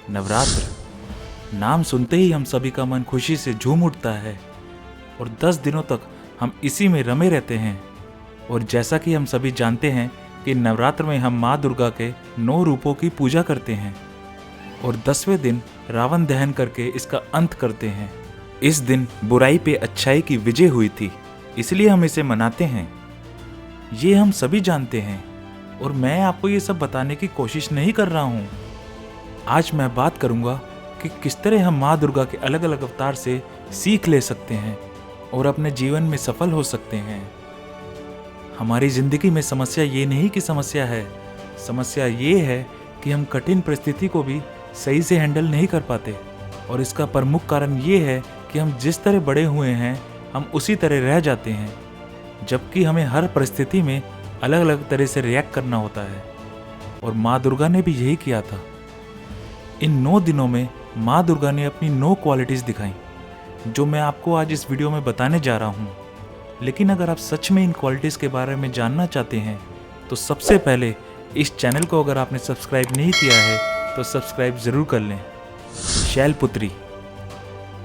नवरात्र नाम सुनते ही हम सभी का मन खुशी से झूम उठता है और 10 दिनों तक हम इसी में रमे रहते हैं। और जैसा कि हम सभी जानते हैं कि नवरात्र में हम माँ दुर्गा के 9 रूपों की पूजा करते हैं और 10वें दिन रावण दहन करके इसका अंत करते हैं। इस दिन बुराई पे अच्छाई की विजय हुई थी, इसलिए हम इसे मनाते हैं। ये हम सभी जानते हैं और मैं आपको ये सब बताने की कोशिश नहीं कर रहा हूँ। आज मैं बात करूँगा कि किस तरह हम माँ दुर्गा के अलग अलग अवतार से सीख ले सकते हैं और अपने जीवन में सफल हो सकते हैं। हमारी जिंदगी में समस्या ये नहीं कि समस्या है, समस्या ये है कि हम कठिन परिस्थिति को भी सही से हैंडल नहीं कर पाते। और इसका प्रमुख कारण ये है कि हम जिस तरह बड़े हुए हैं हम उसी तरह रह जाते हैं, जबकि हमें हर परिस्थिति में अलग अलग तरह से रिएक्ट करना होता है। और माँ दुर्गा ने भी यही किया था। इन 9 दिनों में माँ दुर्गा ने अपनी 9 क्वालिटीज़ दिखाई, जो मैं आपको आज इस वीडियो में बताने जा रहा हूँ। लेकिन अगर आप सच में इन क्वालिटीज़ के बारे में जानना चाहते हैं तो सबसे पहले इस चैनल को अगर आपने सब्सक्राइब नहीं किया है तो सब्सक्राइब ज़रूर कर लें। शैलपुत्री।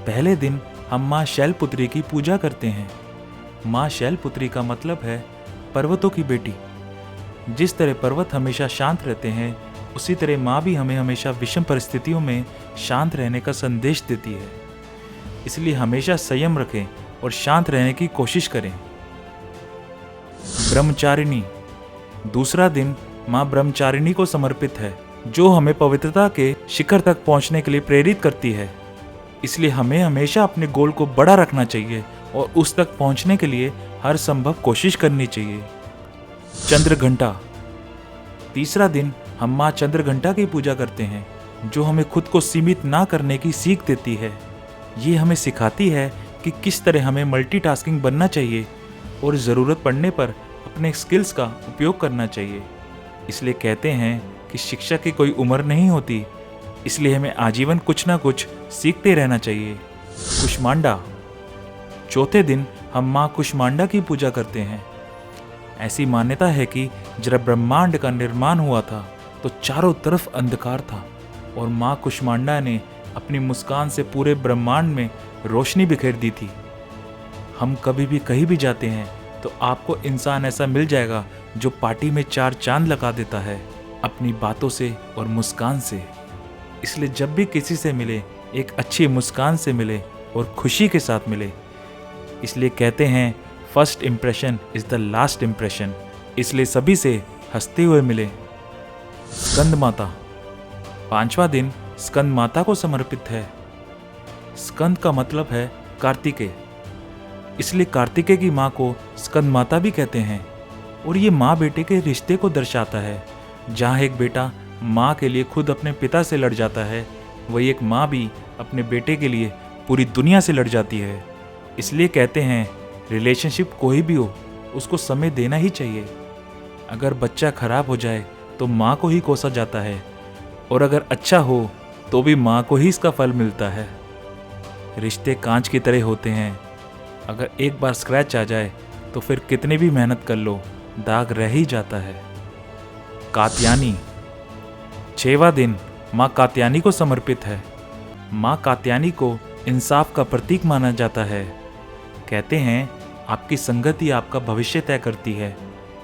पहले दिन हम माँ शैलपुत्री की पूजा करते हैं। माँ शैलपुत्री का मतलब है पर्वतों की बेटी। जिस तरह पर्वत हमेशा शांत रहते हैं, उसी तरह माँ भी हमें हमेशा विषम परिस्थितियों में शांत रहने का संदेश देती है। इसलिए हमेशा संयम रखें और शांत रहने की कोशिश करें। ब्रह्मचारिणी। दूसरा दिन माँ ब्रह्मचारिणी को समर्पित है, जो हमें पवित्रता के शिखर तक पहुँचने के लिए प्रेरित करती है। इसलिए हमें हमेशा अपने गोल को बड़ा रखना चाहिए और उस तक पहुँचने के लिए हर संभव कोशिश करनी चाहिए। चंद्रघंटा। तीसरा दिन हम माँ चंद्रघंटा की पूजा करते हैं, जो हमें खुद को सीमित ना करने की सीख देती है। ये हमें सिखाती है कि किस तरह हमें मल्टीटास्किंग बनना चाहिए और ज़रूरत पड़ने पर अपने स्किल्स का उपयोग करना चाहिए। इसलिए कहते हैं कि शिक्षा की कोई उम्र नहीं होती, इसलिए हमें आजीवन कुछ ना कुछ सीखते रहना चाहिए। कुष्मांडा। चौथे दिन हम माँ कुष्मांडा की पूजा करते हैं। ऐसी मान्यता है कि जब ब्रह्मांड का निर्माण हुआ था तो चारों तरफ अंधकार था और माँ कुष्मांडा ने अपनी मुस्कान से पूरे ब्रह्मांड में रोशनी बिखेर दी थी। हम कभी भी कहीं भी जाते हैं तो आपको इंसान ऐसा मिल जाएगा जो पार्टी में 4 चांद लगा देता है अपनी बातों से और मुस्कान से। इसलिए जब भी किसी से मिले, एक अच्छी मुस्कान से मिले और खुशी के साथ मिले। इसलिए कहते हैं first impression is the last impression. इसलिए सभी से हंसते हुए मिले। स्कंद माता। 5वां दिन स्कंद माता को समर्पित है। स्कंद का मतलब है कार्तिकेय, इसलिए कार्तिकेय की माँ को स्कंद माता भी कहते हैं। और ये माँ बेटे के रिश्ते को दर्शाता है। जहाँ एक बेटा माँ के लिए खुद अपने पिता से लड़ जाता है, वही एक माँ भी अपने बेटे के लिए पूरी दुनिया से लड़ जाती है। इसलिए कहते हैं रिलेशनशिप कोई भी हो, उसको समय देना ही चाहिए। अगर बच्चा खराब हो जाए तो माँ को ही कोसा जाता है, और अगर अच्छा हो तो भी माँ को ही इसका फल मिलता है। रिश्ते कांच की तरह होते हैं, अगर एक बार स्क्रैच आ जाए तो फिर कितनी भी मेहनत कर लो, दाग रह ही जाता है। कात्यायनी। 6वां दिन माँ कात्यायनी को समर्पित है। माँ कात्यायनी को इंसाफ का प्रतीक माना जाता है। कहते हैं आपकी संगत ही आपका भविष्य तय करती है।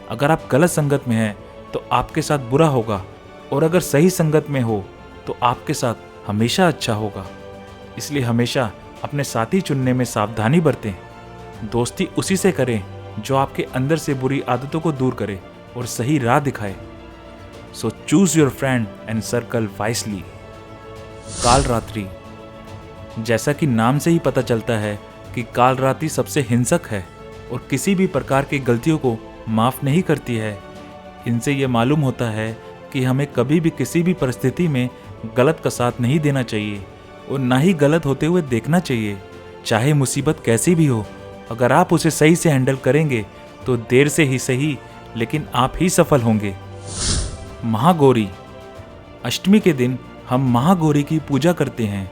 अगर आप गलत संगत में हैं तो आपके साथ बुरा होगा, और अगर सही संगत में हो तो आपके साथ हमेशा अच्छा होगा। इसलिए हमेशा अपने साथी चुनने में सावधानी बरतें। दोस्ती उसी से करें जो आपके अंदर से बुरी आदतों को दूर करे और सही राह दिखाए। So choose your friend and circle wisely. काल रात्रि। जैसा कि नाम से ही पता चलता है कि काल रात्रि सबसे हिंसक है और किसी भी प्रकार की गलतियों को माफ़ नहीं करती है। इनसे ये मालूम होता है कि हमें कभी भी किसी भी परिस्थिति में गलत का साथ नहीं देना चाहिए और ना ही गलत होते हुए देखना चाहिए। चाहे मुसीबत कैसी भी हो, अगर आप उसे सही से हैंडल करेंगे तो देर से ही सही, लेकिन आप ही सफल होंगे। महागौरी। अष्टमी के दिन हम महागौरी की पूजा करते हैं।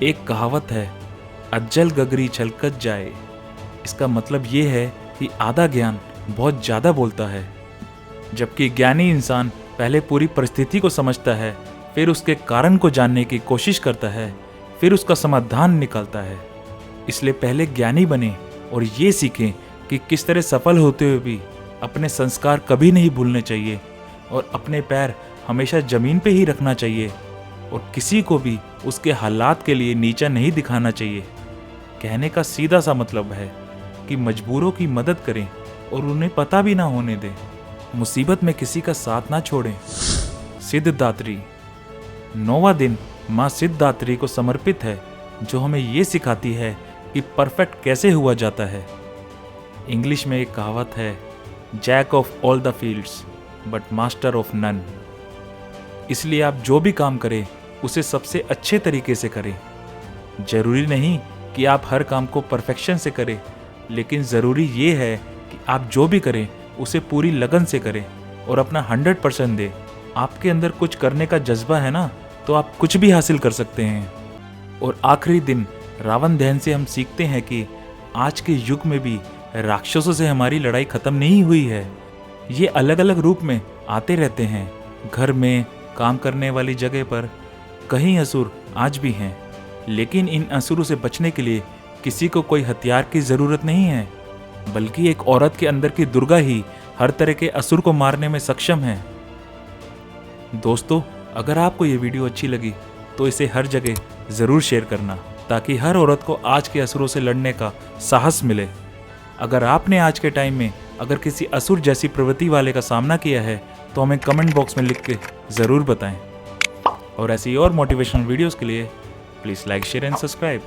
एक कहावत है, अज्जल गगरी छलकत जाए। इसका मतलब ये है कि आधा ज्ञान बहुत ज़्यादा बोलता है, जबकि ज्ञानी इंसान पहले पूरी परिस्थिति को समझता है, फिर उसके कारण को जानने की कोशिश करता है, फिर उसका समाधान निकालता है। इसलिए पहले ज्ञानी बने और ये सीखें कि किस तरह सफल होते हुए भी अपने संस्कार कभी नहीं भूलने चाहिए और अपने पैर हमेशा जमीन पे ही रखना चाहिए और किसी को भी उसके हालात के लिए नीचा नहीं दिखाना चाहिए। कहने का सीधा सा मतलब है कि मजबूरों की मदद करें और उन्हें पता भी ना होने दें। मुसीबत में किसी का साथ ना छोड़ें। सिद्धदात्री। 9वां दिन माँ सिद्धदात्री को समर्पित है, जो हमें ये सिखाती है कि परफेक्ट कैसे हुआ जाता है। इंग्लिश में एक कहावत है, jack of all the fields but master of none. इसलिए आप जो भी काम करें उसे सबसे अच्छे तरीके से करें। जरूरी नहीं कि आप हर काम को परफेक्शन से करें, लेकिन ज़रूरी ये है कि आप जो भी करें उसे पूरी लगन से करें और अपना 100% दें। आपके अंदर कुछ करने का जज्बा है ना, तो आप कुछ भी हासिल कर सकते हैं। और आखिरी दिन रावण दहन से हम सीखते हैं कि आज के युग में भी राक्षसों से हमारी लड़ाई खत्म नहीं हुई है। ये अलग अलग रूप में आते रहते हैं। घर में, काम करने वाली जगह पर कहीं असुर आज भी हैं, लेकिन इन असुरों से बचने के लिए किसी को कोई हथियार की ज़रूरत नहीं है, बल्कि एक औरत के अंदर की दुर्गा ही हर तरह के असुर को मारने में सक्षम है। दोस्तों, अगर आपको ये वीडियो अच्छी लगी तो इसे हर जगह ज़रूर शेयर करना, ताकि हर औरत को आज के असुरों से लड़ने का साहस मिले। अगर आपने आज के टाइम में अगर किसी असुर जैसी प्रवृत्ति वाले का सामना किया है तो हमें कमेंट बॉक्स में लिख के ज़रूर बताएं। और ऐसी और मोटिवेशनल वीडियोस के लिए please like, share and subscribe.